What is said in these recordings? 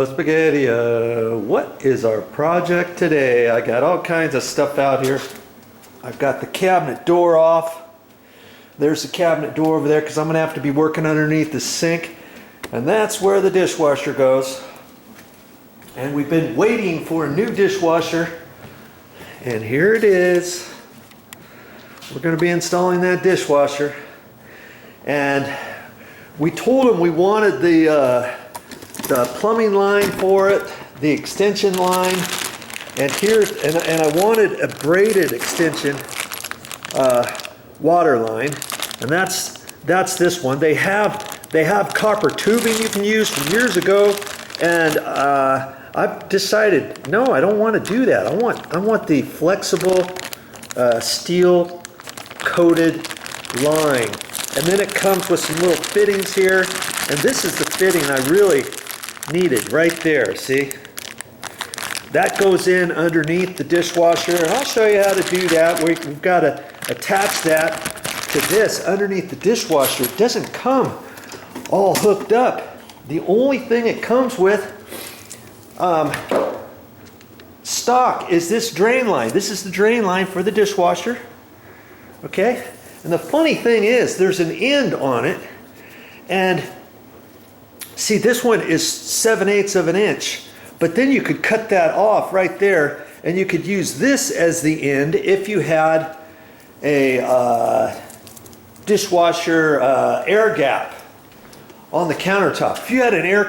Spaghetti. What is our project today? I got all kinds of stuff out here. I've got the cabinet door off. There's the cabinet door over there because I'm going to have to be working underneath the sink. And that's where the dishwasher goes. And we've been waiting for a new dishwasher. And here it is. We're going to be installing that dishwasher. And we told them we wanted the plumbing line for it, the extension line, and I wanted a braided extension water line, and that's this one. They have copper tubing you can use from years ago, and I've decided no, I don't want to do that. I want the flexible steel coated line. And then it comes with some little fittings here. And this is the fitting I really needed right there, see? That goes in underneath the dishwasher. And I'll show you how to do that. We've got to attach that to this underneath the dishwasher. It doesn't come all hooked up. The only thing it comes with stock is this drain line. This is the drain line for the dishwasher. Okay? And the funny thing is, there's an end on it, and see, this one is 7/8 of an inch, but then you could cut that off right there, and you could use this as the end if you had a dishwasher air gap on the countertop. If you had an air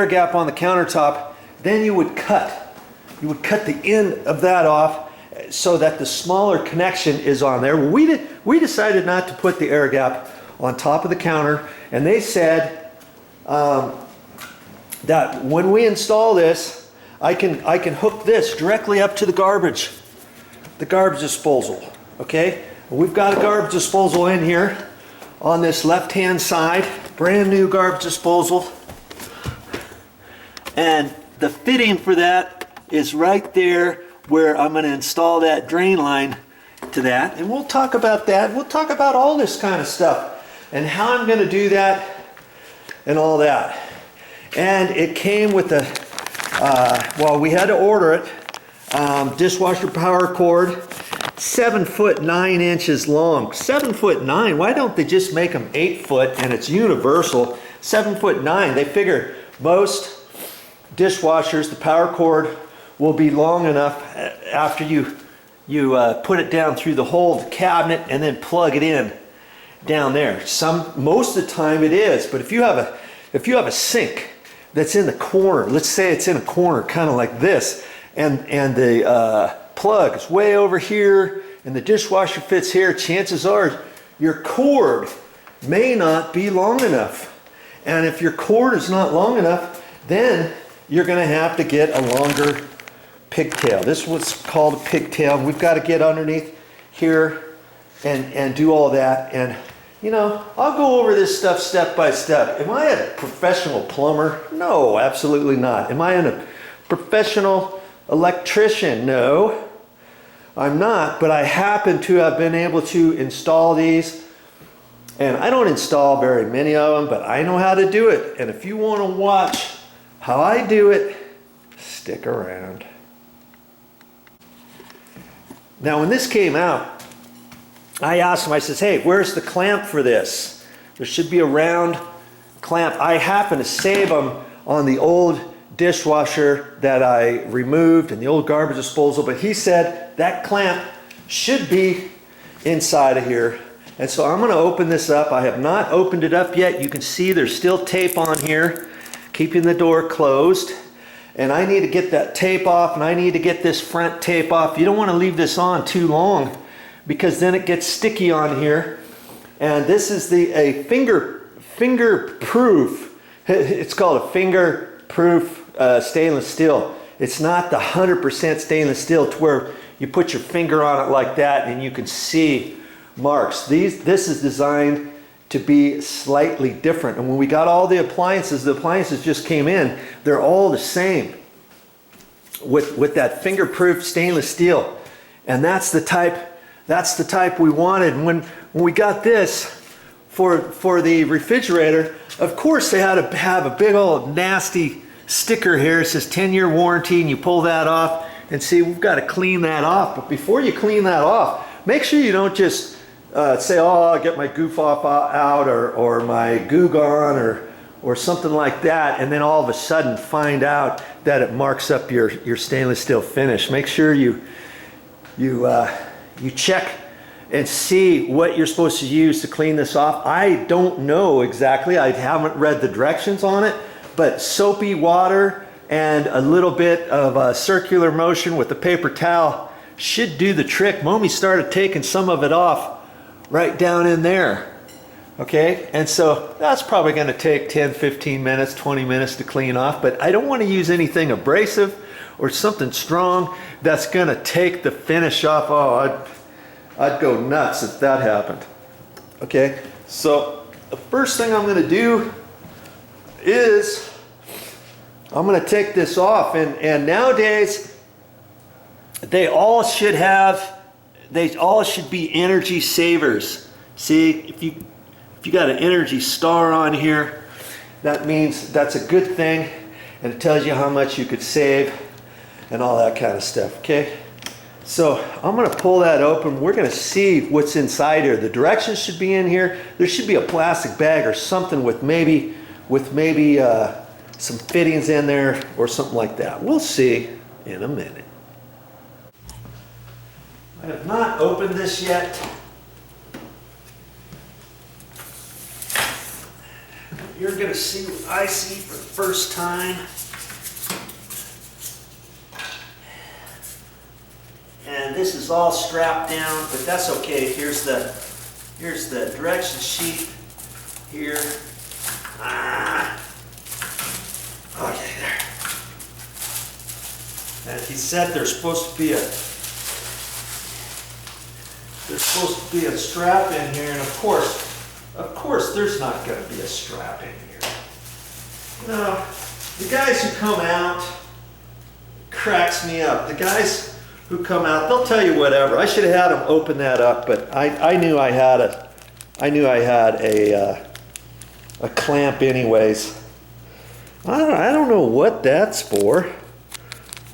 gap on the countertop, then you would cut the end of that off, so that the smaller connection is on there. We decided not to put the air gap on top of the counter, and they said that when we install this, I can hook this directly up to the garbage disposal. Okay, we've got a garbage disposal in here on this left-hand side, brand new garbage disposal, and the fitting for that is right there, where I'm going to install that drain line to that. And we'll talk about that. We'll talk about all this kind of stuff and how I'm going to do that and all that. And it came with a, well, we had to order it, dishwasher power cord, 7'9" long. 7'9", why don't they just make them 8 foot and it's universal? 7'9", they figure most dishwashers, the power cord will be long enough after you put it down through the hole of the cabinet and then plug it in down there. Most of the time it is, but if you have a sink that's in the corner, let's say it's in a corner kind of like this, and the plug is way over here and the dishwasher fits here, chances are your cord may not be long enough. And if your cord is not long enough, then you're going to have to get a longer pigtail. This is what's called a pigtail. We've got to get underneath here and do all that. And you know, I'll go over this stuff step by step. Am I a professional plumber? No, absolutely not. Am I a professional electrician? No, I'm not, but I happen to have been able to install these. And I don't install very many of them, but I know how to do it. And if you want to watch how I do it, stick around. Now when this came out, I asked him, I says, hey, where's the clamp for this? There should be a round clamp. I happen to save them on the old dishwasher that I removed and the old garbage disposal, but he said that clamp should be inside of here. And so I'm going to open this up. I have not opened it up yet. You can see there's still tape on here, keeping the door closed. And I need to get that tape off, and I need to get this front tape off. You don't want to leave this on too long because then it gets sticky on here. And this is a finger-proof. It's called a finger-proof stainless steel. It's not the 100% stainless steel to where you put your finger on it like that and you can see marks. This is designed to be slightly different. And when we got all the appliances just came in, they're all the same with that finger-proof stainless steel. And that's the type we wanted. And when we got this for the refrigerator, of course they had to have a big old nasty sticker here. It says 10-year warranty, and you pull that off, and see, we've got to clean that off. But before you clean that off, make sure you don't just say, oh, I'll get my goof off out, or my goo gone, or something like that, and then all of a sudden find out that it marks up your stainless steel finish. Make sure you check and see what you're supposed to use to clean this off. I don't know exactly. I haven't read the directions on it, but soapy water and a little bit of a circular motion with the paper towel should do the trick. Mommy started taking some of it off right down in there. Okay, and so that's probably going to take 10, 15 minutes, 20 minutes to clean off, but I don't want to use anything abrasive or something strong that's going to take the finish off. Oh, I'd go nuts if that happened. Okay, so the first thing I'm going to do is I'm going to take this off, and nowadays they all should be energy savers. See, if you got an Energy Star on here, that means that's a good thing, and it tells you how much you could save and all that kind of stuff. Okay, so I'm going to pull that open. We're going to see what's inside here. The directions should be in here. There should be a plastic bag or something with maybe some fittings in there or something like that. We'll see in a minute. I have not opened this yet. You're going to see what I see for the first time. And this is all strapped down, but that's okay. Here's the direction sheet here. Okay, there. And he said there's supposed to be a strap in here, and of course there's not going to be a strap in here. No, the guys who come out cracks me up. The guys who come out, they'll tell you whatever. I should have had them open that up, but I knew I had a clamp anyways. I don't know what that's for,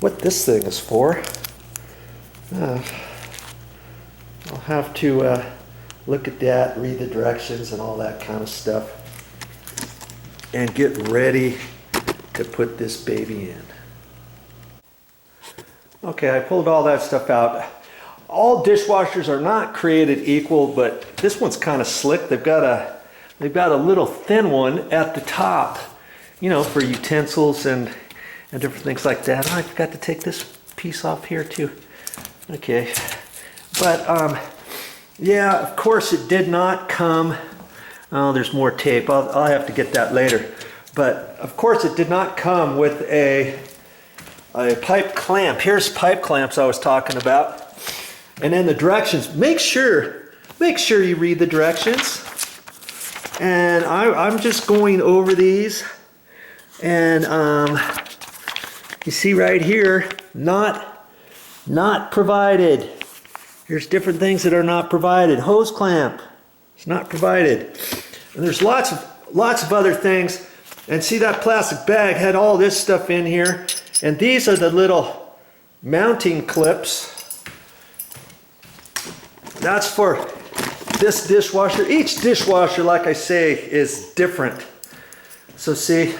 what this thing is for. I'll have to look at that, read the directions and all that kind of stuff, and get ready to put this baby in. Okay, I pulled all that stuff out. All dishwashers are not created equal, but this one's kind of slick. They've got a little thin one at the top, you know, for utensils and different things like that. Oh, I forgot to take this piece off here too. Okay, but yeah, of course it did not come. Oh, there's more tape. I'll have to get that later. But of course it did not come with a pipe clamp. Here's pipe clamps I was talking about. And then the directions. Make sure you read the directions. And I'm just going over these. And you see right here, not provided. Here's different things that are not provided. Hose clamp, it's not provided. And there's lots of other things. And see, that plastic bag had all this stuff in here. And these are the little mounting clips. That's for this dishwasher. Each dishwasher, like I say, is different. So see,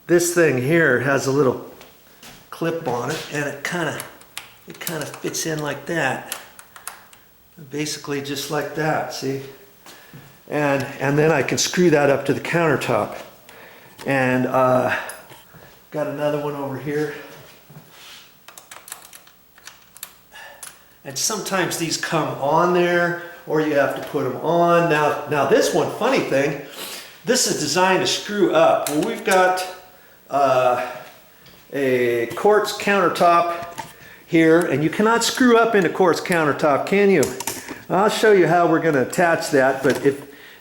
this thing here has a little clip on it, and it kind of fits in like that. Basically just like that, see? And then I can screw that up to the countertop. And got another one over here. And sometimes these come on there, or you have to put them on. Now this one, funny thing, this is designed to screw up. Well, we've got a quartz countertop here, and you cannot screw up into quartz countertop, can you? I'll show you how we're going to attach that, but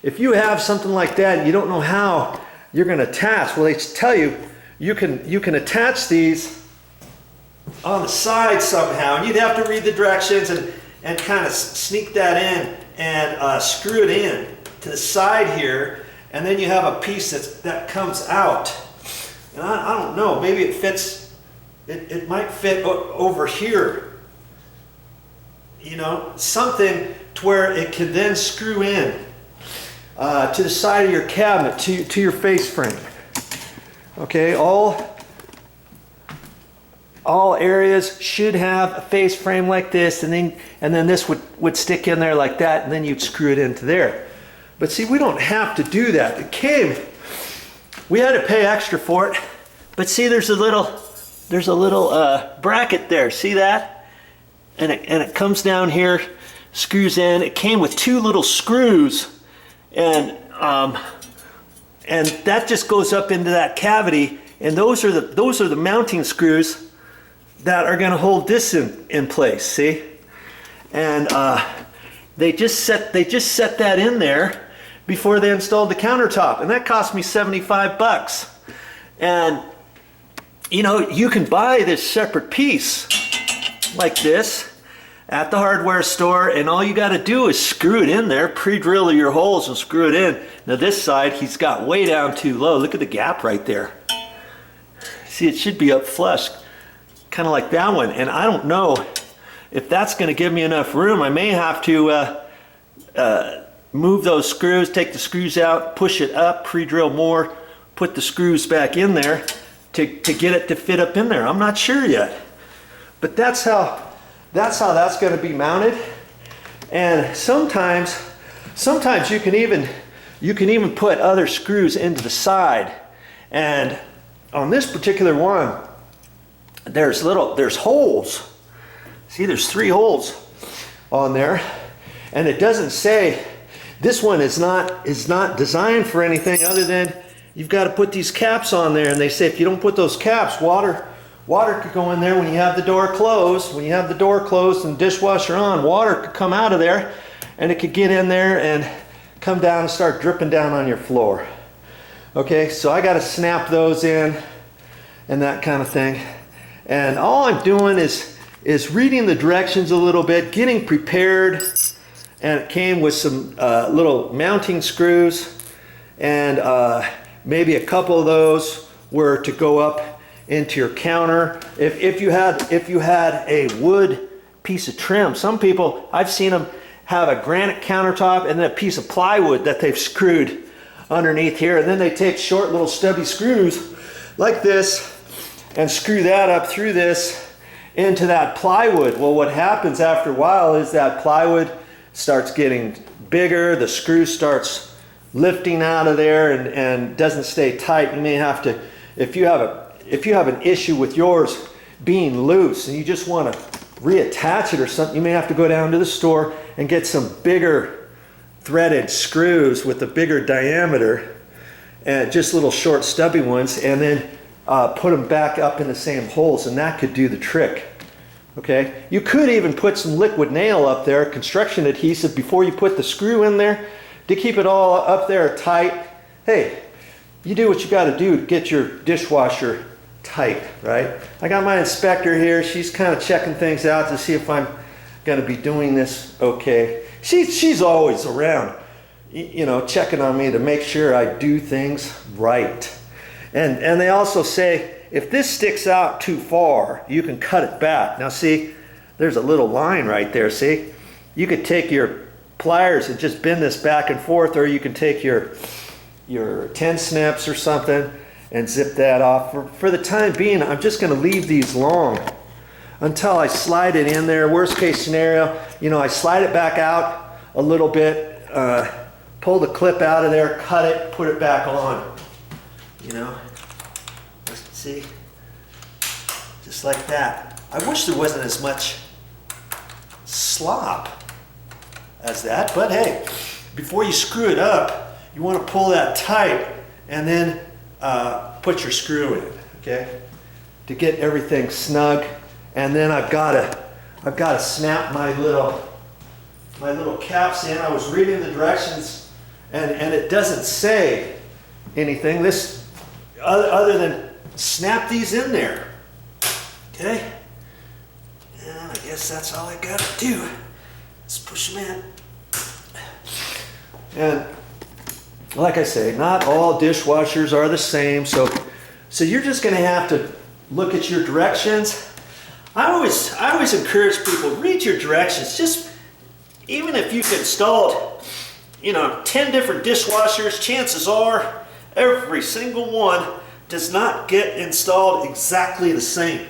if you have something like that and you don't know how you're going to attach, well, they tell you you can attach these on the side somehow, and you'd have to read the directions and kind of sneak that in and screw it in to the side here, and then you have a piece that comes out. And I don't know, maybe it fits, it might fit over here, you know, something to where it can then screw in to the side of your cabinet, to your face frame. Okay, all areas should have a face frame like this, and then this would stick in there like that, and then you'd screw it into there. But see, we don't have to do that. It came, we had to pay extra for it, but see, there's a little bracket there. See that? And it comes down here, screws in. It came with 2 little screws, and that just goes up into that cavity, and those are the mounting screws that are going to hold this in place. See, and they just set that in there before they installed the countertop, and that cost me 75 bucks. And you know, you can buy this separate piece like this at the hardware store, and all you got to do is screw it in there, pre-drill your holes and screw it in. Now this side, he's got way down too low. Look at the gap right there. See, it should be up flush, kind of like that one. And I don't know if that's going to give me enough room. I may have to move those screws, take the screws out, push it up, pre-drill more, put the screws back in there to get it to fit up in there. I'm not sure yet, but that's how that's going to be mounted. And sometimes you can even put other screws into the side. And on this particular one, there's holes. See, there's 3 holes on there, and it doesn't say, this one is not designed for anything other than you've got to put these caps on there, and they say if you don't put those caps, water could go in there when you have the door closed. When you have the door closed and the dishwasher on, water could come out of there, and it could get in there and come down and start dripping down on your floor. Okay, so I got to snap those in and that kind of thing. And all I'm doing is reading the directions a little bit, getting prepared. And it came with some little mounting screws, and maybe a couple of those were to go up into your counter. If you had a wood piece of trim, some people, I've seen them have a granite countertop and then a piece of plywood that they've screwed underneath here, and then they take short little stubby screws like this and screw that up through this into that plywood. Well, what happens after a while is that plywood starts getting bigger, the screw starts lifting out of there and doesn't stay tight. You may have to, if you have an issue with yours being loose and you just want to reattach it or something, you may have to go down to the store and get some bigger threaded screws with a bigger diameter, and just little short stubby ones, and then put them back up in the same holes, and that could do the trick. Okay, you could even put some liquid nail up there, construction adhesive, before you put the screw in there to keep it all up there tight. Hey, you do what you got to do to get your dishwasher tight, right? I got my inspector here. She's kind of checking things out to see if I'm going to be doing this okay. She's always around, you know, checking on me to make sure I do things right. And they also say, if this sticks out too far, you can cut it back. Now see, there's a little line right there, see? You could take your pliers and just bend this back and forth, or you can take your 10 snips or something and zip that off. For the time being, I'm just gonna leave these long until I slide it in there. Worst case scenario, you know, I slide it back out a little bit, pull the clip out of there, cut it, put it back on, you know? See, just like that. I wish there wasn't as much slop as that, but hey, before you screw it up, you want to pull that tight and then put your screw in, okay, to get everything snug. And then I've got to snap my little caps in. I was reading the directions, and it doesn't say anything. This other than snap these in there, okay? And I guess that's all I gotta do. Let's push them in. And like I say, not all dishwashers are the same, so you're just going to have to look at your directions. I always encourage people, read your directions. Just even if you've installed, 10 different dishwashers, chances are every single one does not get installed exactly the same.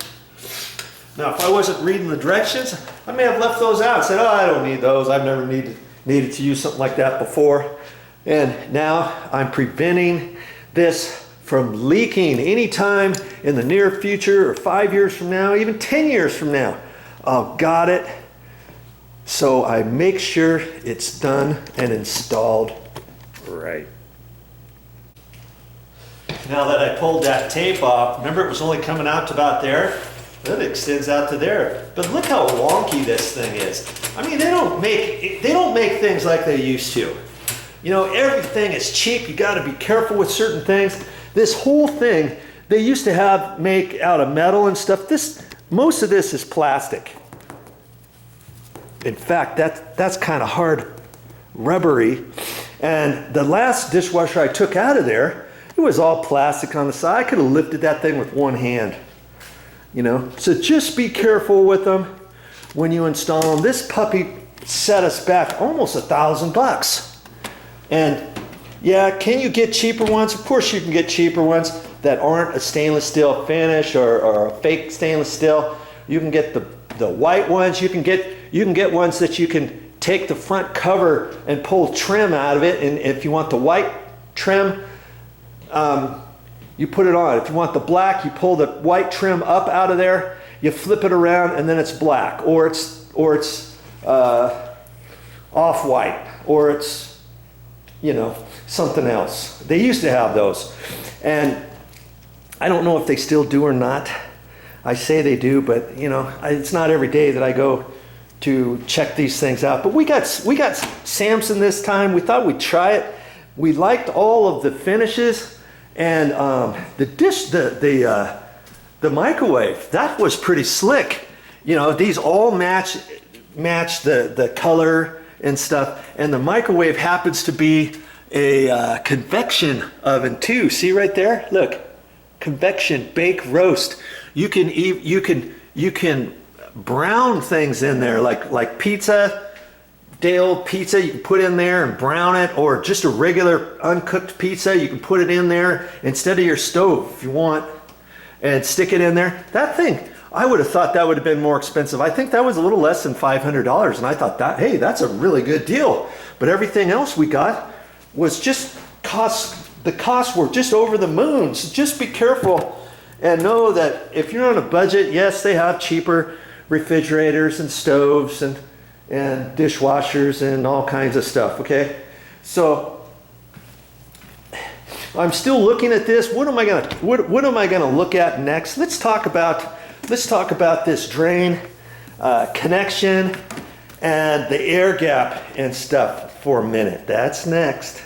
Now, if I wasn't reading the directions, I may have left those out. Said, oh, I don't need those. I've never needed to use something like that before. And now I'm preventing this from leaking anytime in the near future, or 5 years from now, even 10 years from now. I've got it. So I make sure it's done and installed right. Now that I pulled that tape off, remember it was only coming out to about there? That extends out to there. But look how wonky this thing is. I mean, they don't make things like they used to. Everything is cheap. You got to be careful with certain things. This whole thing, they used to make out of metal and stuff. Most of this is plastic. In fact, that's kind of hard, rubbery. And the last dishwasher I took out of there, it was all plastic on the side. I could have lifted that thing with one hand. So just be careful with them when you install them. This puppy set us back almost $1,000. And yeah, can you get cheaper ones? Of course you can get cheaper ones that aren't a stainless steel finish or a fake stainless steel. You can get the white ones. You can get ones that you can take the front cover and pull trim out of it. And if you want the white trim, you put it on. If you want the black, you pull the white trim up out of there, you flip it around, and then it's black, or it's off-white, or it's something else. They used to have those, and I don't know if they still do or not. I say they do, but it's not every day that I go to check these things out. But we got Samson this time. We thought we'd try it. We liked all of the finishes. And the microwave, that was pretty slick. These all match the color and stuff. And the microwave happens to be a convection oven too. See right there? Look, convection, bake, roast. You can brown things in there like pizza. Day-old pizza you can put in there and brown it, or just a regular uncooked pizza, you can put it in there instead of your stove if you want, and stick it in there. That thing, I would have thought that would have been more expensive. I think that was a little less than $500, and I thought hey, that's a really good deal. But everything else we got was just the costs were just over the moon. So just be careful and know that if you're on a budget, yes, they have cheaper refrigerators and stoves and dishwashers and all kinds of stuff, okay? So I'm still looking at this. What am I gonna look at next? Let's talk about this drain connection and the air gap and stuff for a minute. That's next.